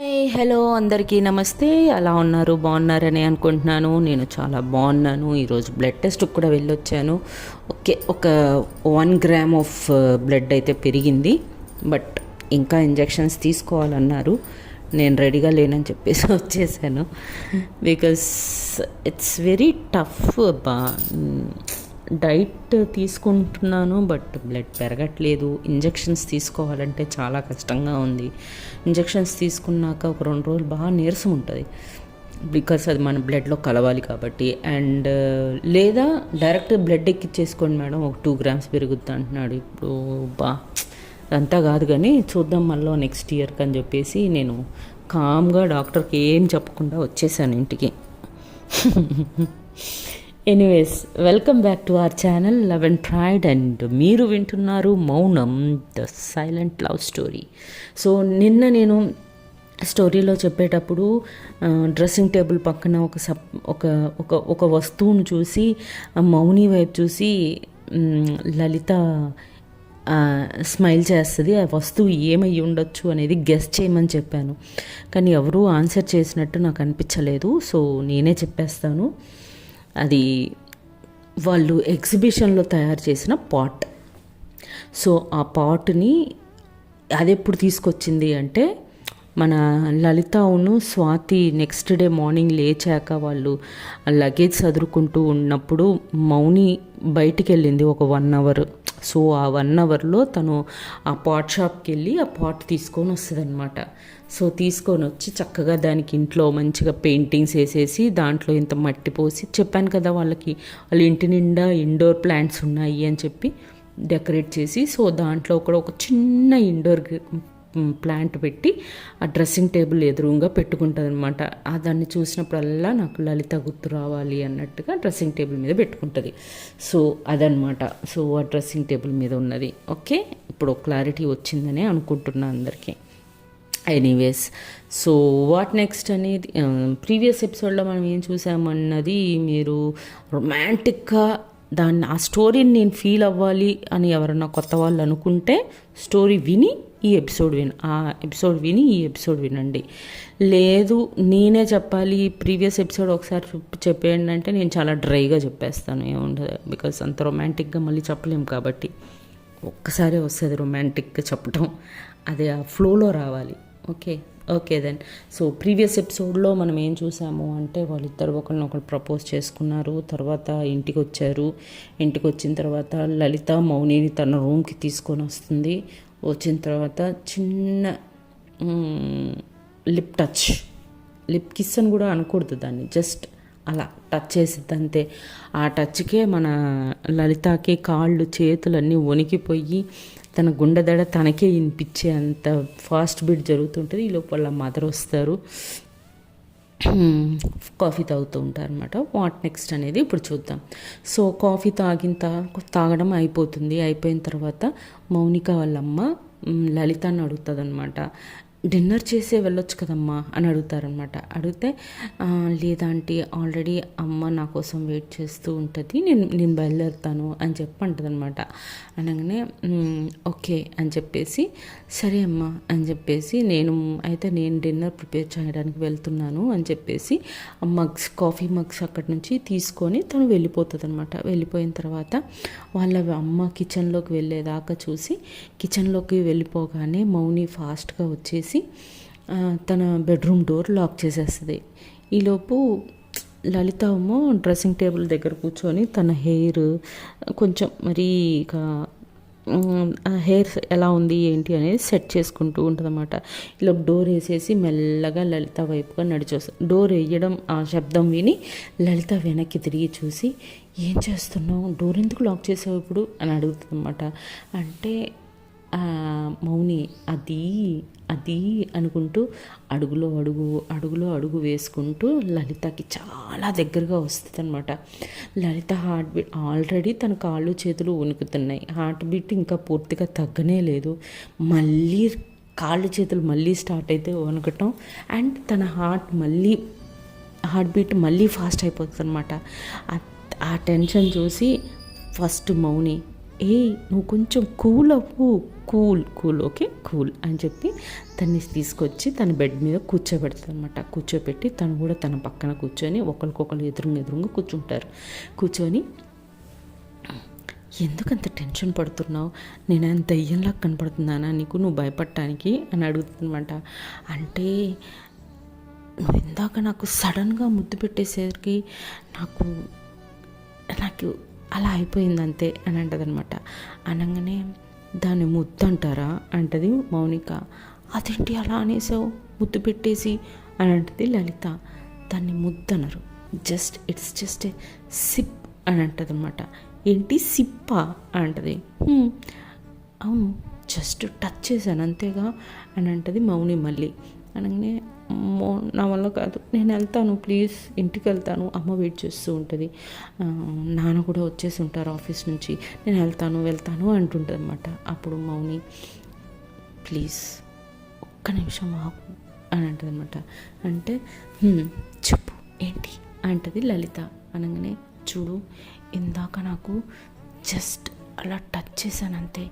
Hello అందరికీ నమస్తే. ఎలా ఉన్నారు? బాగున్నారని అనుకుంటున్నాను. నేను చాలా బాగున్నాను. ఈరోజు బ్లడ్ టెస్ట్కి కూడా వెళ్ళొచ్చాను. ఓకే, ఒక 1 గ్రామ్ ఆఫ్ బ్లడ్ అయితే పెరిగింది. బట్ ఇంకా ఇంజెక్షన్స్ తీసుకోవాలన్నారు. నేను రెడీగా లేనని చెప్పేసి వచ్చేసాను. Because it's very tough. Diet తీసుకుంటున్నాను, బట్ బ్లడ్ పెరగట్లేదు. ఇంజెక్షన్స్ తీసుకోవాలంటే చాలా కష్టంగా ఉంది. ఇంజెక్షన్స్ తీసుకున్నాక ఒక 2 రోజులు బాగా నీరసం ఉంటుంది, బికాస్ అది మన బ్లడ్లో కలవాలి కాబట్టి. అండ్ లేదా డైరెక్ట్ బ్లడ్ ఎక్కిచ్చేసుకోండి మేడం, ఒక 2 గ్రామ్స్ పెరుగుద్ది అంటున్నాడు. ఇప్పుడు అంతా కాదు కానీ చూద్దాం మళ్ళీ నెక్స్ట్ ఇయర్కి అని చెప్పేసి నేను కామ్గా డాక్టర్కి ఏం చెప్పకుండా వచ్చేసాను ఇంటికి. Anyways, welcome back to our channel love and pride. And మీరు వింటున్నారు మౌనం, the silent love story. So నిన్న నేను స్టోరీలో చెప్పేటప్పుడు డ్రెస్సింగ్ టేబుల్ పక్కన ఒక ఒక ఒక వస్తువును చూసి మౌని వైపు చూసి లలిత స్మైల్ చేస్తుంది. ఆ వస్తువు ఏమై ఉండొచ్చు అనేది గెస్ చేయమని చెప్పాను, కానీ ఎవరూ ఆన్సర్ చేసినట్టు నాకు అనిపించలేదు. సో నేనే చెప్పేస్తాను. అది వాళ్ళు ఎగ్జిబిషన్లో తయారు చేసిన పాట్. సో ఆ పాట్ని అది ఎప్పుడు తీసుకొచ్చింది అంటే, మన లలితను స్వాతి నెక్స్ట్ డే మార్నింగ్ లేచాక వాళ్ళు లగేజ్ చదువుకుంటూ ఉన్నప్పుడు మౌని బయటికి వెళ్ళింది ఒక 1 అవర్. సో ఆ 1 అవర్లో తను ఆ పాట్ షాప్కి వెళ్ళి ఆ పాట్ తీసుకొని వస్తుంది అనమాట. సో తీసుకొని వచ్చి చక్కగా దానికి ఇంట్లో మంచిగా పెయింటింగ్స్ వేసేసి దాంట్లో ఇంత మట్టి పోసి, చెప్పాను కదా వాళ్ళకి వాళ్ళ ఇంటి నిండా ఇండోర్ ప్లాంట్స్ ఉన్నాయి అని చెప్పి డెకరేట్ చేసి, సో దాంట్లో కూడా ఒక చిన్న ఇండోర్ ప్లాంట్ పెట్టి ఆ డ్రెస్సింగ్ టేబుల్ ఎదురుగా పెట్టుకుంటుంది అనమాట. దాన్ని చూసినప్పుడల్లా నాకు లలిత గుర్తు రావాలి అన్నట్టుగా డ్రెస్సింగ్ టేబుల్ మీద పెట్టుకుంటుంది. సో అదనమాట. సో ఆ డ్రెస్సింగ్ టేబుల్ మీద ఉన్నది. ఓకే, ఇప్పుడు క్లారిటీ వచ్చిందనే అనుకుంటున్నాను అందరికీ. ఎనీవేస్, సో వాట్ నెక్స్ట్ అనేది ప్రీవియస్ ఎపిసోడ్లో మనం ఏం చూసామన్నది మీరు రొమాంటిక్గా ఆ స్టోరీని నేను ఫీల్ అవ్వాలి అని ఎవరన్నా కొత్త వాళ్ళు అనుకుంటే స్టోరీ విని ఈ ఎపిసోడ్ ఈ ఎపిసోడ్ వినండి. లేదు నేనే చెప్పాలి ప్రీవియస్ ఎపిసోడ్ ఒకసారి చెప్పేయండి అంటే నేను చాలా డ్రైగా చెప్పేస్తాను, ఏముండదు. బికాస్ అంత రొమాంటిక్గా మళ్ళీ చెప్పలేము కాబట్టి ఒక్కసారి వస్తుంది రొమాంటిక్గా చెప్పటం, అదే ఆ ఫ్లోలో రావాలి. Okay then. సో ప్రీవియస్ ఎపిసోడ్లో మనం ఏం చూసాము అంటే, వాళ్ళిద్దరు ఒకరినొకరు ప్రపోజ్ చేసుకున్నారు. తర్వాత ఇంటికి వచ్చారు. ఇంటికి వచ్చిన తర్వాత లలిత మౌనిని తన రూమ్కి తీసుకొని వస్తుంది. వచ్చిన తర్వాత చిన్న లిప్ కిస్ అని కూడా అనకూడదు దాన్ని, జస్ట్ అలా టచ్ చేసిద్ది అంతే. ఆ టచ్కే మన లలితకి కాళ్ళు చేతులన్నీ వణికిపోయి తన గుండె దడ తనకే వినిపించే అంత ఫాస్ట్ బీట్ జరుగుతుంటుంది. ఈ లోపల మదర్ వస్తారు, కాఫీ తాగుతూ ఉంటారు అనమాట. వాట్ నెక్స్ట్ అనేది ఇప్పుడు చూద్దాం. సో కాఫీ తాగడం అయిపోయిన తర్వాత మౌనిక వాళ్ళమ్మ లలితని అడుగుతుంది అనమాట, డిన్నర్ చేసే వెళ్ళొచ్చు కదమ్మా అని అడుగుతారనమాట. అడిగితే లేదంటే ఆల్రెడీ అమ్మ నా కోసం వెయిట్ చేస్తూ ఉంటుంది, నేను బయలుదేరుతాను అని చెప్పి అంటుంది అనమాట. అనగానే ఓకే అని చెప్పేసి, సరే అమ్మ అని చెప్పేసి నేను డిన్నర్ ప్రిపేర్ చేయడానికి వెళ్తున్నాను అని చెప్పేసి కాఫీ మగ్స్ అక్కడి నుంచి తీసుకొని తను వెళ్ళిపోతుంది అనమాట. వెళ్ళిపోయిన తర్వాత వాళ్ళ అమ్మ కిచెన్లోకి వెళ్ళేదాకా చూసి, కిచెన్లోకి వెళ్ళిపోగానే మౌని ఫాస్ట్గా వచ్చేసి తన బెడ్రూమ్ డోర్ లాక్ చేసేస్తుంది. ఈలోపు లలిత ఏమో డ్రెస్సింగ్ టేబుల్ దగ్గర కూర్చొని తన హెయిర్ కొంచెం మరీ హెయిర్ ఎలా ఉంది ఏంటి అనేది సెట్ చేసుకుంటూ ఉంటుందన్నమాట. ఇలా డోర్ వేసేసి మెల్లగా లలిత వైపుగా నడిచొస్తుంది. డోర్ వేయడం ఆ శబ్దం విని లలిత వెనక్కి తిరిగి చూసి, ఏం చేస్తున్నావు, డోర్ ఎందుకు లాక్ చేసావు ఇప్పుడు అని అడుగుతుంది అన్నమాట. అంటే మౌని అది అనుకుంటూ అడుగులో అడుగు వేసుకుంటూ లలితకి చాలా దగ్గరగా వస్తుంది అనమాట. లలిత హార్ట్ బీట్ ఆల్రెడీ తన కాళ్ళు చేతులు వణుకుతున్నాయి. హార్ట్ బీట్ ఇంకా పూర్తిగా తగ్గనే లేదు. మళ్ళీ కాళ్ళు చేతులు మళ్ళీ స్టార్ట్ అయితే వణకటం, అండ్ తన హార్ట్ బీట్ మళ్ళీ ఫాస్ట్ అయిపోతుంది అనమాట. ఆ టెన్షన్ చూసి ఫస్ట్ మౌని నువ్వు కొంచెం కూల్ అవ్వు, కూల్ ఓకే కూల్ అని చెప్పి తన్ని తీసుకొచ్చి తన బెడ్ మీద కూర్చోబెడతారు అనమాట. కూర్చోబెట్టి తను కూడా తన పక్కన కూర్చొని ఒకరికొకరు ఎదురుగా కూర్చుంటారు. కూర్చొని ఎందుకంత టెన్షన్ పడుతున్నావు, నేను అంత దయ్యంలా కనపడుతున్నానా నీకు, నువ్వు భయపడటానికి అని అడుగుతుందన్నమాట. అంటే నువ్వు ఇందాక నాకు సడన్గా ముద్దు పెట్టేసరికి నాకు నాకు అలా అయిపోయింది అంతే అని అంటదనమాట. అనగానే దాన్ని ముద్దు అంటారా అంటది మౌనిక. అదేంటి అలా అనేసావు ముద్దు పెట్టేసి అని అంటది లలిత. దాన్ని ముద్దు అనరు, ఇట్స్ జస్ట్ ఏ సిప్ అని అంటది అనమాట. ఏంటి సిప్పా అంటది. అవును జస్ట్ టచ్ చేశాను అంతేగా అని అంటది మౌని మళ్ళీ. అనగానే నా వల్ల కాదు, నేను వెళ్తాను ప్లీజ్, ఇంటికి వెళ్తాను, అమ్మ వెయిట్ చేస్తూ ఉంటుంది, నాన్న కూడా వచ్చేసి ఉంటారు ఆఫీస్ నుంచి, నేను వెళ్తాను అంటుంటుంది అనమాట. అప్పుడు మౌని ప్లీజ్ ఒక్క నిమిషం ఆగు అని అంటుంది అనమాట. అంటే చెప్పు ఏంటి అంటది లలిత. అనగానే చూడు ఇందాక నాకు జస్ట్ అలా టచ్ చేశాను అంతే,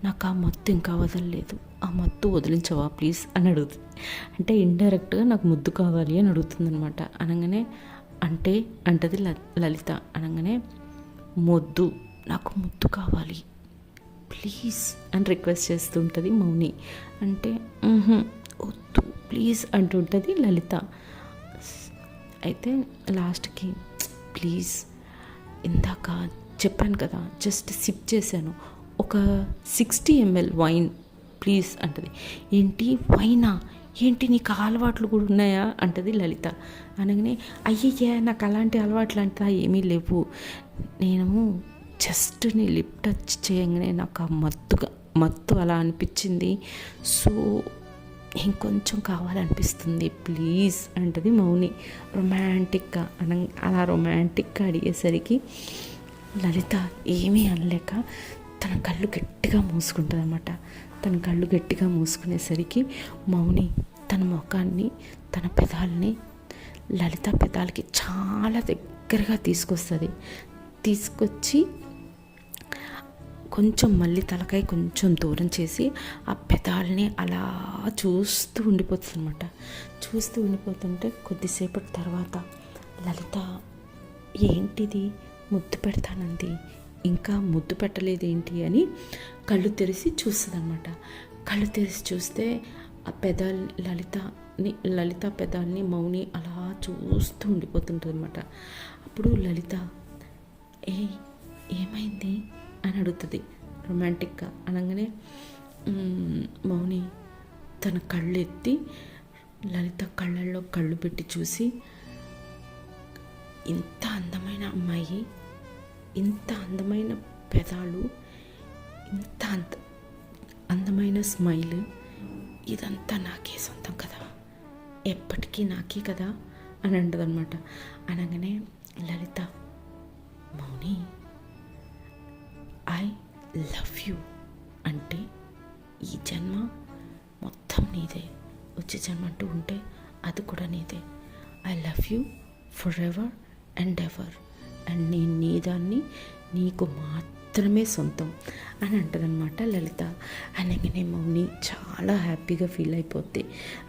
నాకు ఆ మత్తు ఇంకా వదలలేదు, ఆ మత్తు వదిలించవా ప్లీజ్ అని అడుగుతుంది. అంటే ఇండైరెక్ట్గా నాకు ముద్దు కావాలి అని అడుగుతుంది అనమాట. అనగానే అంటే అంటది లలిత. అనగానే నాకు ముద్దు కావాలి ప్లీజ్ అని రిక్వెస్ట్ చేస్తుంటుంది మౌని. అంటే వద్దు ప్లీజ్ అంటుంటుంది లలిత. అయితే లాస్ట్కి ప్లీజ్ ఇందాక చెప్పాను కదా జస్ట్ సిప్ చేశాను, ఒక 60 ml వైన్ ప్లీజ్ అంటది. ఏంటి వైనా, ఏంటి నీకు అలవాట్లు కూడా ఉన్నాయా అంటది లలిత. అనగానే అయ్యయ్యా నాకు అలాంటి అలవాట్లు అంతా ఏమీ లేవు, నేను జస్ట్ నీ లిప్ టచ్ చేయగానే నాకు ఆ మత్తు అలా అనిపించింది, సో ఇంకొంచెం కావాలనిపిస్తుంది ప్లీజ్ అంటది మౌని రొమాంటిక్గా. అలా రొమాంటిక్గా అడిగేసరికి లలిత ఏమీ అనలేక తన కళ్ళు గట్టిగా మూసుకుంటుంది అనమాట. తన కళ్ళు గట్టిగా మూసుకునేసరికి మౌని తన ముఖాన్ని తన పెదాలని లలిత పెదాలకి చాలా దగ్గరగా తీసుకొచ్చి కొంచెం మళ్ళీ తలకాయ కొంచెం దూరం చేసి ఆ పెదాలని అలా చూస్తూ ఉండిపోతుంది అనమాట. చూస్తూ ఉండిపోతుంటే కొద్దిసేపటి తర్వాత లలిత ఏంటిది ముద్దు పెడతానంది, ఇంకా ముద్దు పెట్టలేదేంటి అని కళ్ళు తెరిచి చూస్తుంది అనమాట. కళ్ళు తెరిచి చూస్తే ఆ లలిత పెదాలని మౌని అలా చూస్తూ ఉండిపోతుంటుంది అనమాట. అప్పుడు లలిత ఏమైంది అని అడుగుతుంది రొమాంటిక్గా. అనగానే మౌని తన కళ్ళు ఎత్తి లలిత కళ్ళల్లో కళ్ళు పెట్టి చూసి, ఇంత అందమైన అమ్మాయి, ఇంత అందమైన పెదాలు, ఇంత అందమైన స్మైల్, ఇదంతా నాకే సొంతం కదా, ఎప్పటికీ నాకే కదా అని అంటదనమాట. అనగానే లలిత మౌని ఐ లవ్ యూ అంటే ఈ జన్మ మొత్తం నీదే, వచ్చే జన్మ అంటూ ఉంటే అది కూడా నీదే, I love you for ever and ever, and నేను నీ దాన్ని, నీకు మాత్రమే సొంతం అని అంటదనమాట లలిత. అనగానే మౌని చాలా హ్యాపీగా ఫీల్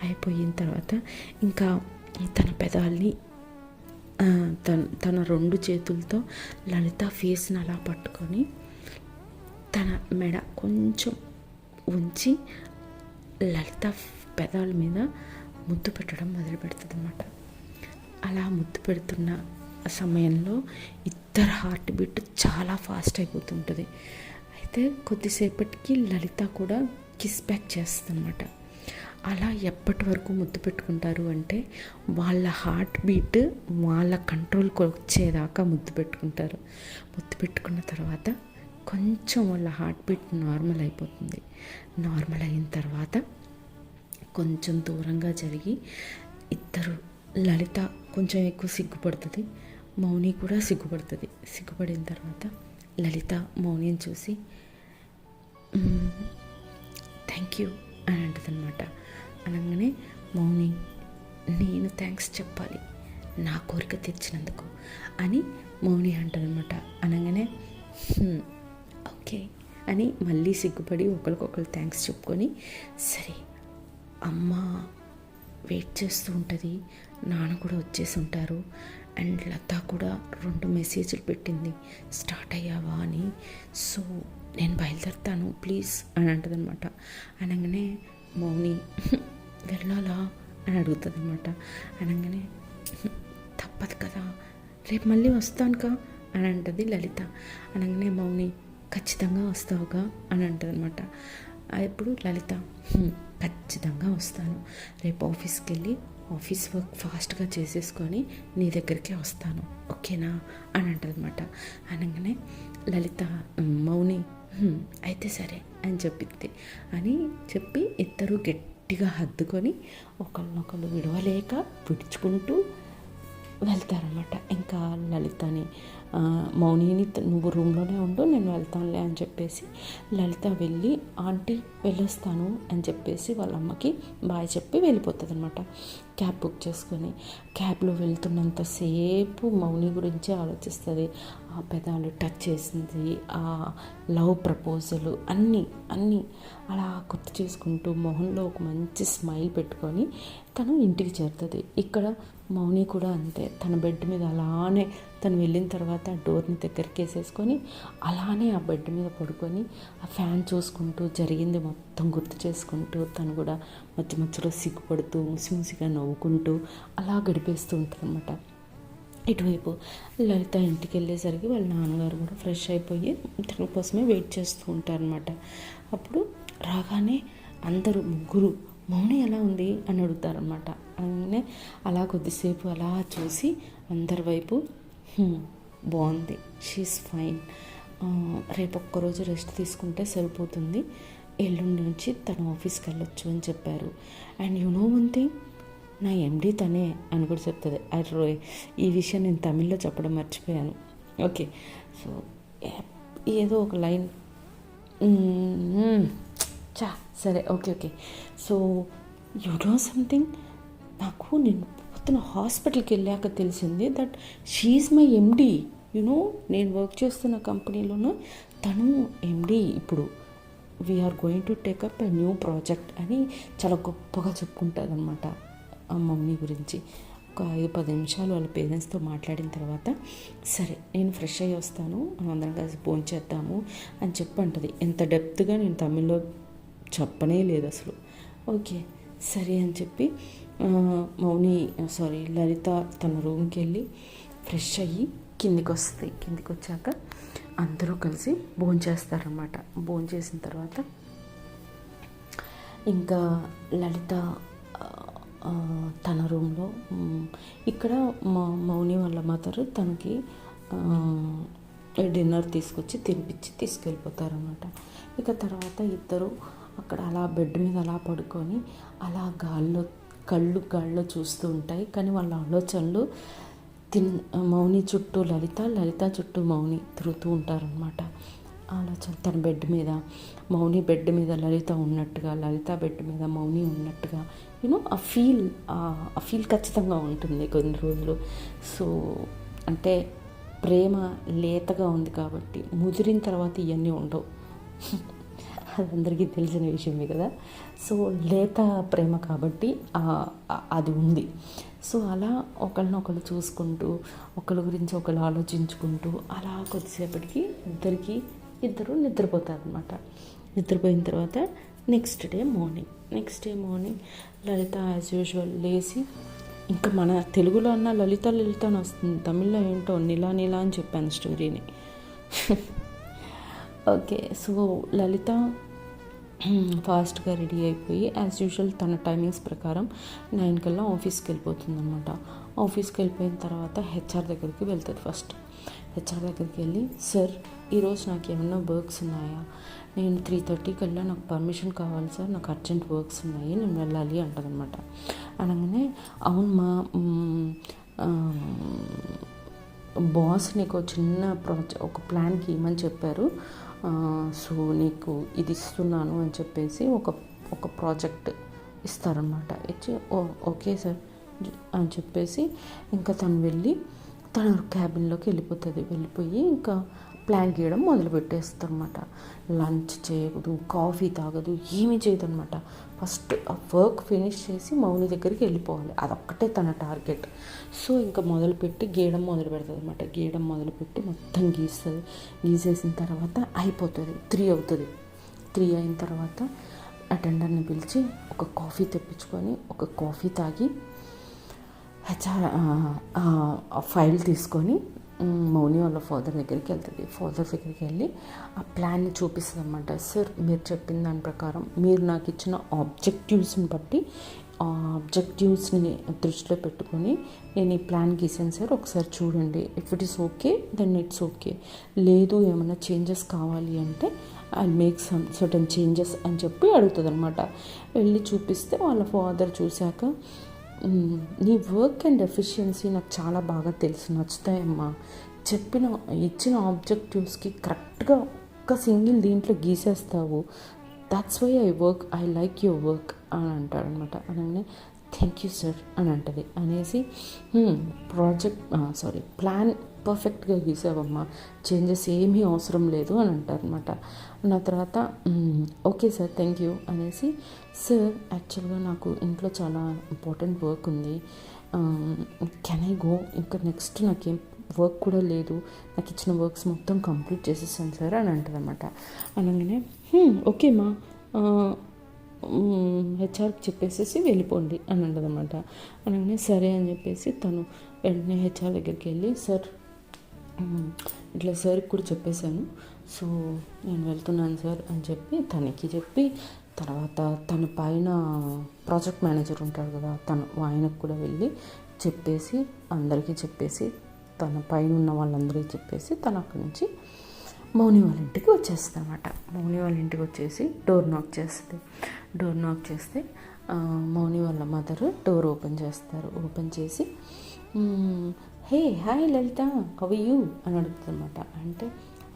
అయిపోయిన తర్వాత ఇంకా తన పెదాల్ని తన 2 చేతులతో లలిత ఫేస్ని అలా పట్టుకొని తన మెడ కొంచెం ఉంచి లలిత పెదాల మీద ముద్దు పెట్టడం మొదలు పెడుతుంది అన్నమాట. అలా ముద్దు పెడుతున్న సమయంలో ఇద్దరు హార్ట్ బీట్ చాలా ఫాస్ట్ అయిపోతుంటుంది. అయితే కొద్దిసేపటికి లలిత కూడా కిస్ బ్యాక్ చేస్తుంది అన్నమాట. అలా ఎప్పటి వరకు ముద్దు పెట్టుకుంటారు అంటే వాళ్ళ హార్ట్ బీట్ వాళ్ళ కంట్రోల్కి వచ్చేదాకా ముద్దు పెట్టుకుంటారు. ముద్దు పెట్టుకున్న తర్వాత కొంచెం వాళ్ళ హార్ట్ బీట్ నార్మల్ అయిపోతుంది. నార్మల్ అయిన తర్వాత కొంచెం దూరంగా జరిగి ఇద్దరు, లలిత కొంచెం ఎక్కువ సిగ్గుపడుతుంది, మౌని కూడా సిగ్గుపడుతుంది. సిగ్గుపడిన తర్వాత లలిత మౌనిని చూసి థ్యాంక్ యూ అని అంటుంది అనమాట. అనగానే మౌని నేను థ్యాంక్స్ చెప్పాలి నా కోరిక తీర్చినందుకు అని మౌని అంటదనమాట. అనగానే ఓకే అని మళ్ళీ సిగ్గుపడి ఒకరికొకరు థ్యాంక్స్ చెప్పుకొని, సరే అమ్మ వెయిట్ చేస్తూ ఉంటుంది, నాన్న కూడా వచ్చేసి ఉంటారు, అండ్ లత కూడా 2 మెసేజ్లు పెట్టింది స్టార్ట్ అయ్యావా అని. సో నేను బయలుదేరుతాను ప్లీజ్ అని అంటదనమాట. అనగానే మౌని వెళ్ళాలా అని అడుగుతుంది అనమాట. అనగానే తప్పదు కదా, రేపు మళ్ళీ వస్తానుకా అని అంటుంది లలిత. అనగానే మౌని ఖచ్చితంగా వస్తావుగా అని అంటుంది అనమాట. అప్పుడు లలిత ఖచ్చితంగా వస్తాను, రేపు ఆఫీస్కి వెళ్ళి ఆఫీస్ వర్క్ ఫాస్ట్గా చేసేసుకొని నీ దగ్గరికి వస్తాను ఓకేనా అని అంటదనమాట. అనగానే లలిత మౌని అయితే సరే అని చెప్పిద్ది అని చెప్పి ఇద్దరు గట్టిగా హద్దుకొని ఒకరినొకరు విడవలేక విడుచుకుంటూ వెళ్తారన్నమాట. ఇంకా లలితని మౌనిని నువ్వు రూమ్లోనే ఉండు నేను వెళ్తానులే అని చెప్పేసి లలిత వెళ్ళి ఆంటీ వెళ్ళొస్తాను అని చెప్పేసి వాళ్ళ అమ్మకి బాయ్ చెప్పి వెళ్ళిపోతుంది అనమాట. క్యాబ్ బుక్ చేసుకొని క్యాబ్లో వెళ్తున్నంతసేపు మౌని గురించి ఆలోచిస్తుంది. ఆ పెదాలు టచ్ చేసింది, ఆ లవ్ ప్రపోజల్ అన్నీ అలా గుర్తు చేసుకుంటూ మొహంలో ఒక మంచి స్మైల్ పెట్టుకొని తను ఇంటికి చేరుతుంది. ఇక్కడ మౌని కూడా అంతే, తన బెడ్ మీద అలానే తను వెళ్ళిన తర్వాత డోర్ని దగ్గరికి వేసేసుకొని అలానే ఆ బెడ్ మీద పడుకొని ఆ ఫ్యాన్ చూసుకుంటూ జరిగింది మొత్తం గుర్తు చేసుకుంటూ తను కూడా మధ్య మధ్యలో సిగ్గుపడుతూ ముసిముసిగా నవ్వుకుంటూ అలా గడిపేస్తూ ఉంటుంది అనమాట. ఇటువైపు లలిత ఇంటికి వెళ్ళేసరికి వాళ్ళ నాన్నగారు కూడా ఫ్రెష్ అయిపోయి తన కోసమే వెయిట్ చేస్తూ ఉంటారనమాట. అప్పుడు రాగానే అందరూ ముగ్గురు మౌని ఎలా ఉంది అని అడుగుతారనమాట. అలానే అలా కొద్దిసేపు అలా చూసి అందరి వైపు బాగుంది, షీఈస్ ఫైన్, రేపు ఒక్కరోజు రెస్ట్ తీసుకుంటే సరిపోతుంది, ఎల్లుండి నుంచి తను ఆఫీస్కి వెళ్ళొచ్చు అని చెప్పారు. And you know one thing, నా ఎండి తనే అని కూడా చెప్తుంది. అరే ఈ విషయం నేను తమిళ్లో చెప్పడం మర్చిపోయాను. ఓకే, సో ఏదో ఒక లైన్ సరే okay. So you know something, నాకు నేను పోతున్న హాస్పిటల్కి వెళ్ళాక తెలిసింది that she is my MD. You know నేను వర్క్ చేస్తున్న కంపెనీలోనూ తను ఎండి. ఇప్పుడు we are going to take up a new project అని చాలా గొప్పగా చెప్పుకుంటుంది అనమాట ఆ మమ్మీ గురించి. ఒక 5-10 నిమిషాలు వాళ్ళ పేరెంట్స్తో మాట్లాడిన తర్వాత సరే నేను ఫ్రెష్ అయ్యి వస్తాను, అందరం కలిసి భోంచేద్దాము అని చెప్పంటది. ఎంత డెప్త్గా నేను తమిళ్లో చెప్పనే లేదు అసలు. ఓకే సరే అని చెప్పి లలిత తన రూమ్కి వెళ్ళి ఫ్రెష్ అయ్యి కిందికి వస్తుంది. కిందికి వచ్చాక అందరూ కలిసి భోంచేస్తారన్నమాట. భోంచేసిన తర్వాత ఇంకా లలిత తన రూమ్లో ఇక్కడ మౌని వాళ్ళ మదర్ తనకి డిన్నర్ తీసుకొచ్చి తినిపించి తీసుకెళ్ళిపోతారన్నమాట. ఇక తర్వాత ఇద్దరు అక్కడ అలా బెడ్ మీద అలా పడుకొని అలా కళ్ళు చూస్తూ ఉంటాయి. కానీ వాళ్ళ ఆలోచనలు మౌని చుట్టూ లలిత చుట్టూ మౌని తిరుగుతూ ఉంటారనమాట. ఆలోచన తన బెడ్ మీద మౌని బెడ్ మీద లలిత ఉన్నట్టుగా, లలిత బెడ్ మీద మౌని ఉన్నట్టుగా యూనో ఆ ఫీల్ ఖచ్చితంగా ఉంటుంది కొన్ని రోజులు. సో అంటే ప్రేమ లేతగా ఉంది కాబట్టి ముదిరిన తర్వాత ఇవన్నీ ఉండవు. అది అందరికీ తెలిసిన విషయమే కదా. సో లేత ప్రేమ కాబట్టి అది ఉంది. సో అలా ఒకరినొకరు చూసుకుంటూ ఒకరి గురించి ఒకరు ఆలోచించుకుంటూ అలా కొద్దిసేపటికి ఇద్దరు నిద్రపోతారనమాట. నిద్రపోయిన తర్వాత నెక్స్ట్ డే మార్నింగ్ లలిత యాజ్ యూజువల్ లేచి, ఇంకా మన తెలుగులో అన్న లలిత అని వస్తుంది, తమిళ్లో ఏంటో నీలా అని చెప్పాను స్టోరీని. ఓకే, సో లలిత ఫాస్ట్గా రెడీ అయిపోయి యాజ్ యూజువల్ తన టైమింగ్స్ ప్రకారం 9 కల్లా ఆఫీస్కి వెళ్ళిపోతుంది అనమాట. ఆఫీస్కి వెళ్ళిపోయిన తర్వాత హెచ్ఆర్ దగ్గరికి వెళ్తుంది. ఫస్ట్ హెచ్ఆర్ దగ్గరికి వెళ్ళి, సార్ ఈరోజు నాకు ఏమన్నా వర్క్స్ ఉన్నాయా, నేను 3:30 కల్లా నాకు పర్మిషన్ కావాలి సార్, నాకు అర్జెంట్ వర్క్స్ ఉన్నాయి, నేను వెళ్ళాలి అంటదనమాట. అనగానే అవును మా బాస్ నీకు చిన్న ఒక ప్లాన్కి ఇవ్వమని చెప్పారు, సో నీకు ఇది ఇస్తున్నాను అని చెప్పేసి ఒక ప్రాజెక్ట్ ఇస్తారనమాట. ఇచ్చి ఓకే సార్ అని చెప్పేసి ఇంకా తను వెళ్ళి తన క్యాబిన్లోకి వెళ్ళిపోయి ఇంకా ప్లాన్ గీయడం మొదలు పెట్టేస్తుంది అనమాట. లంచ్ చేయదు, కాఫీ తాగదు, ఏమీ చేయదు అనమాట. ఫస్ట్ ఆ వర్క్ ఫినిష్ చేసి మౌని దగ్గరికి వెళ్ళిపోవాలి, అదొక్కటే తన టార్గెట్. సో ఇంకా మొదలుపెట్టి గీయడం మొదలు పెడుతుంది అనమాట. గీయడం మొదలుపెట్టి మొత్తం గీస్తుంది. గీసేసిన తర్వాత అయిపోతుంది, 3 అవుతుంది. 3 అయిన తర్వాత అటెండర్ని పిలిచి ఒక కాఫీ తెప్పించుకొని ఒక కాఫీ తాగి ఫైల్ తీసుకొని మౌని వాళ్ళ ఫాదర్ దగ్గరికి వెళ్తుంది. ఫాదర్ దగ్గరికి వెళ్ళి ఆ ప్లాన్ని చూపిస్తుంది అనమాట. సార్, మీరు చెప్పిన దాని ప్రకారం మీరు నాకు ఇచ్చిన ఆబ్జెక్టివ్స్ని బట్టి ఆ ఆబ్జెక్టివ్స్ని దృష్టిలో పెట్టుకొని నేను ఈ ప్లాన్ గీసాను సార్, ఒకసారి చూడండి. If it is okay then it's okay, లేదు ఏమైనా చేంజెస్ కావాలి అంటే I make some certain changes అని చెప్పి అడుగుతుంది అనమాట. వెళ్ళి చూపిస్తే వాళ్ళ ఫాదర్ చూశాక, నీ వర్క్ అండ్ ఎఫిషియన్సీ నాకు చాలా బాగా తెలుసు, నచ్చుతాయమ్మా. ఇచ్చిన ఆబ్జెక్టివ్స్కి కరెక్ట్గా ఒక్క సింగిల్ దీంట్లో గీసేస్తావు. That's why I like your work అని అంటాడనమాట. అనగానే థ్యాంక్ యూ సార్ అని అంటది. అనేసి ప్లాన్ పర్ఫెక్ట్గా గీసావమ్మా, చేంజెస్ ఏమీ అవసరం లేదు అని అంటారనమాట. అన్న తర్వాత ఓకే సార్, థ్యాంక్ యూ అనేసి, సార్ యాక్చువల్గా నాకు ఇంట్లో చాలా ఇంపార్టెంట్ వర్క్ ఉంది, కెన్ ఐ గో, ఇంకా నెక్స్ట్ నాకేం వర్క్ కూడా లేదు, నాకు ఇచ్చిన వర్క్స్ మొత్తం కంప్లీట్ చేసేసాను సార్ అని అంటారు అనమాట. అనగానే ఓకేమ్మా, హెచ్ఆర్కి చెప్పేసి వెళ్ళిపోండి అని అంటది అనమాట. అనగానే సరే అని చెప్పేసి తను వెంటనే హెచ్ఆర్ దగ్గరికి వెళ్ళి, సార్ ఇట్లా సార్కి కూడా చెప్పేశాను, సో నేను వెళ్తున్నాను సార్ అని చెప్పి తనకి చెప్పి, తర్వాత తన పైన ప్రాజెక్ట్ మేనేజర్ ఉంటాడు కదా, ఆయనకు కూడా వెళ్ళి చెప్పేసి, అందరికీ చెప్పేసి, తన పైన ఉన్న వాళ్ళందరికీ చెప్పేసి తను అక్కడి నుంచి మౌని వాళ్ళ ఇంటికి వచ్చేస్తుంది అనమాట. మౌని వాళ్ళ ఇంటికి వచ్చేసి డోర్ నాక్ చేస్తుంది. డోర్ నాక్ చేస్తే మౌని వాళ్ళ మదర్ డోర్ ఓపెన్ చేస్తారు. ఓపెన్ చేసి hey hi Lalitha, how are you అని అడుగుతుంది అనమాట. అంటే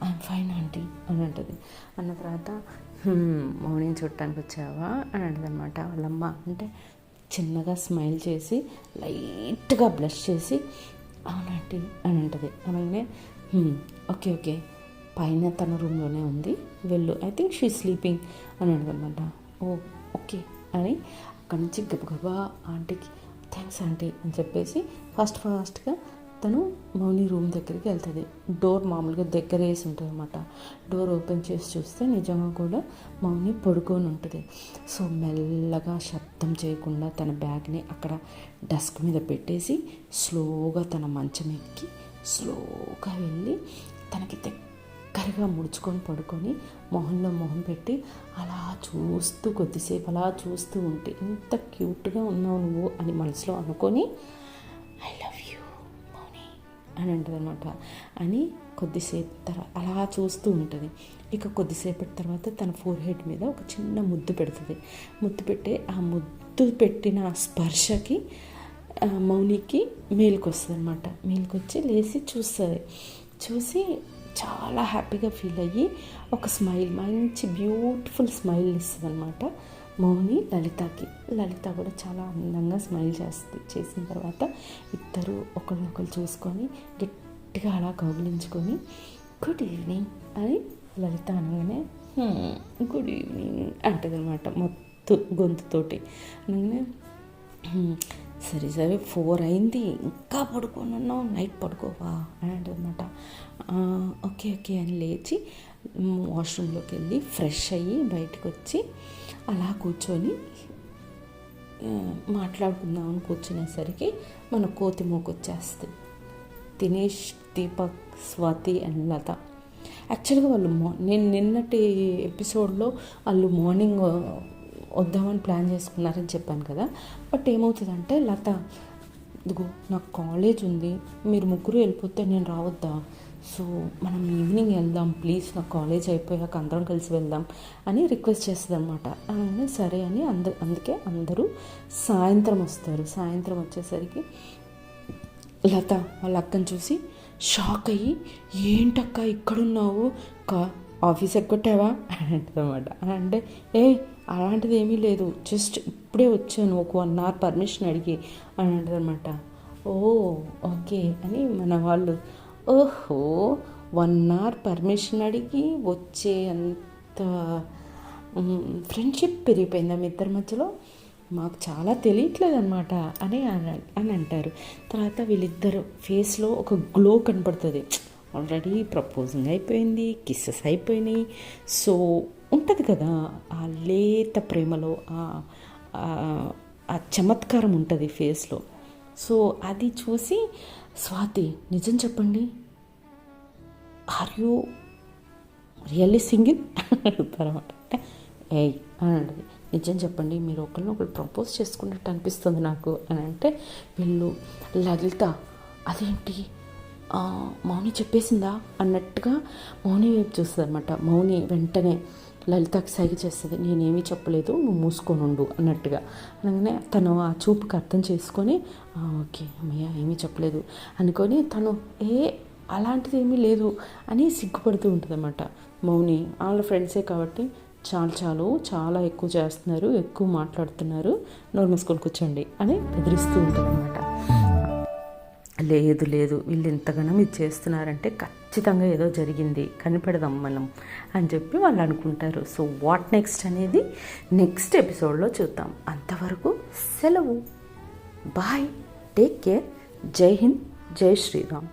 ఐఎమ్ ఫైన్ ఆంటీ అని అంటుంది. అన్న తర్వాత మౌనిని చూడటానికి వచ్చావా అని అంటుంది అనమాట వాళ్ళమ్మ. అంటే చిన్నగా స్మైల్ చేసి లైట్గా బ్లష్ చేసి అవునంటీ అని అంటుంది. అనగానే ఓకే ఓకే, పైన తన రూమ్లోనే ఉంది, వెళ్ళు, ఐ థింక్ షీ స్లీపింగ్ అని అంటుందన్నమాట. ఓ ఓకే అని అక్కడి నుంచి గబగబా ఆంటీకి థ్యాంక్స్ ఆంటీ అని చెప్పేసి ఫాస్ట్గా తను మౌని రూమ్ దగ్గరికి వెళ్తుంది. డోర్ మామూలుగా దగ్గర వేసి ఉంటుంది అనమాట. డోర్ ఓపెన్ చేసి చూస్తే నిజంగా కూడా మౌని పడుకొని ఉంటుంది. సో మెల్లగా శబ్దం చేయకుండా తన బ్యాగ్ని అక్కడ డస్క్ మీద పెట్టేసి స్లోగా తన మంచం ఎక్కి స్లోగా వెళ్ళి తనకి దగ్గరగా ముడుచుకొని పడుకొని మొహంలో మొహం పెట్టి అలా చూస్తూ కొద్దిసేపు అలా చూస్తూ ఉంటే, ఇంత క్యూట్గా ఉన్నావు నువ్వు అని మనసులో అనుకొని ఐ లవ్ యూ మౌని అని అంటుంది అనమాట. అని కొద్దిసేపు తర్వాత అలా చూస్తూ ఉంటుంది. ఇక కొద్దిసేపటి తర్వాత తన ఫోర్ హెడ్ మీద ఒక చిన్న ముద్దు పెడుతుంది. ముద్దు పెట్టి ఆ ముద్దు పెట్టిన స్పర్శకి మౌనికి మేలుకొస్తుంది అనమాట. మేలుకొచ్చి లేచి చూస్తుంది. చూసి చాలా హ్యాపీగా ఫీల్ అయ్యి ఒక స్మైల్, మంచి బ్యూటిఫుల్ స్మైల్ ఇస్తుంది అనమాట మౌని లలితకి. లలిత కూడా చాలా అందంగా స్మైల్ చేస్తుంది. చేసిన తర్వాత ఇద్దరు ఒకరినొకరు చూసుకొని గట్టిగా అలా కౌగిలించుకొని గుడ్ ఈవినింగ్ అని లలిత అనగానే గుడ్ ఈవినింగ్ అంటుంది అనమాట మొత్తం గొంతుతోటి. అనగానే సరే 4 అయింది ఇంకా పడుకొని ఉన్నావు, నైట్ పడుకోవా అని అంటదన్నమాట. ఓకే ఓకే అని లేచి వాష్రూమ్లోకి వెళ్ళి ఫ్రెష్ అయ్యి బయటకు వచ్చి అలా కూర్చొని మాట్లాడుకుందామని కూర్చునేసరికి మన కోతి మోకొచ్చేస్తుంది. దినేష్, దీపక్, స్వాతి అండ్ లత. యాక్చువల్గా వాళ్ళు నేను నిన్నటి ఎపిసోడ్లో వాళ్ళు మార్నింగ్ వద్దామని ప్లాన్ చేసుకున్నారని చెప్పాను కదా. బట్ ఏమవుతుందంటే లత, ఇదిగో నాకు కాలేజ్ ఉంది, మీరు ముగ్గురు వెళ్ళిపోతే నేను రావద్దా, సో మనం ఈవినింగ్ వెళ్దాం ప్లీజ్, నాకు కాలేజ్ అయిపోయాక అందరం కలిసి వెళ్దాం అని రిక్వెస్ట్ చేస్తుంది అనమాట. అని సరే అని అందుకే అందరూ సాయంత్రం వస్తారు. సాయంత్రం వచ్చేసరికి లత వాళ్ళ అక్కని చూసి షాక్ అయ్యి, ఏంటక్క ఇక్కడున్నావు, ఆఫీస్ ఎక్కొట్టావా అని అంటదన్నమాట. అంటే అలాంటిది ఏమీ లేదు, జస్ట్ ఇప్పుడే వచ్చాను, ఒక 1 hour పర్మిషన్ అడిగి అని అంటదన్నమాట. ఓ ఓకే అని మన వాళ్ళు, ఓహో 1 hour పర్మిషన్ అడిగి వచ్చే అంత ఫ్రెండ్షిప్ పెరిగిపోయింది మీ ఇద్దరి మధ్యలో, మాకు చాలా తెలియట్లేదు అనమాట అని అంటారు. తర్వాత వీళ్ళిద్దరు ఫేస్లో ఒక గ్లో కనపడుతుంది. ఆల్రెడీ ప్రపోజింగ్ అయిపోయింది, కిస్సెస్ అయిపోయినాయి. సో ఉంటుంది కదా ఆ లేత ప్రేమలో ఆ చమత్కారం ఉంటుంది ఫేస్లో. సో అది చూసి స్వాతి నిజం చెప్పండి, ఆర్ యూ రియల్లీ సింగిల్ అడుగుతారన్నమాట. అంటే ఏయ్ అని అంటది, నిజం చెప్పండి మీరు ఒకరినొకరు ప్రపోజ్ చేసుకున్నట్టు అనిపిస్తుంది నాకు అని అంటే, వీళ్ళు లలిత అదేంటి మౌని చెప్పేసిందా అన్నట్టుగా మౌని వైపు చూస్తుంది అనమాట. మౌని వెంటనే లలితకి సైగ చేస్తుంది, నేనేమీ చెప్పలేదు నువ్వు మూసుకొని ఉండు అన్నట్టుగా. అనగానే తను ఆ చూపుకి అర్థం చేసుకొని ఓకే అమ్మయ్య ఏమీ చెప్పలేదు అనుకొని తను అలాంటిది ఏమీ లేదు అని సిగ్గుపడుతూ ఉంటుంది అన్నమాట. మౌని వాళ్ళ ఫ్రెండ్సే కాబట్టి చాలా ఎక్కువ చేస్తున్నారు, ఎక్కువ మాట్లాడుతున్నారు, నోరు మూసుకొని కూర్చోండి అని బెదిరిస్తూ ఉంటుంది అనమాట. లేదు వీళ్ళు ఇంతగానో ఇది చేస్తున్నారంటే ఖచ్చితంగా ఏదో జరిగింది, కనిపెడదాం మనం అని చెప్పి వాళ్ళు అనుకుంటారు. సో వాట్ నెక్స్ట్ అనేది నెక్స్ట్ ఎపిసోడ్లో చూద్దాం. అంతవరకు సెలవు, బాయ్, టేక్ కేర్, జై హింద్, జై శ్రీరామ్.